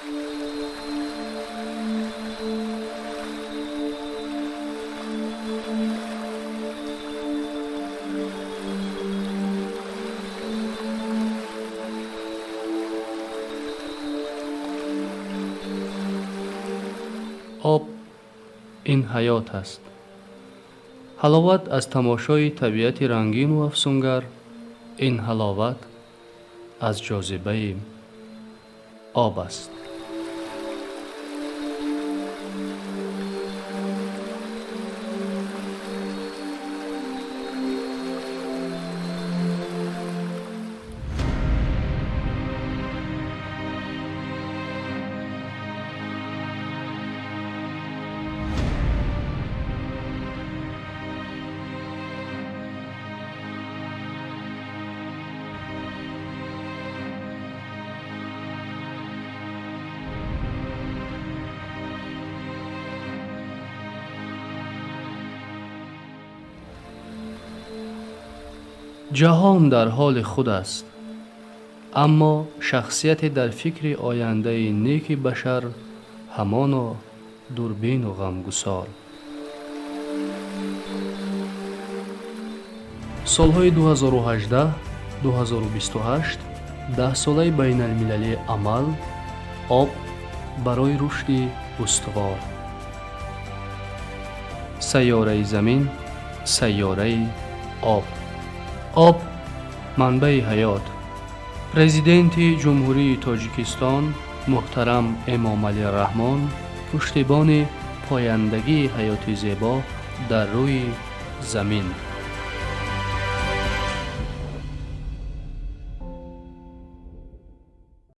آب این حیات است. حلاوت از تماشای طبیعت رنگین و افسونگر. این حلاوت از جاذبه آب است. جهان در حال خود است، اما شخصیت در فکر آینده نیک بشر همانا دوربین و غمگسار. سالهای 2018 2028 10 ساله بین المللی عمل آب برای رشد استوار. سیاره زمین، سیاره آب. آب منبع حیات. پرزیدنت جمهوری تاجیکستان محترم امام علی رحمان پشتیبان پایندگی حیات زیبا در روی زمین.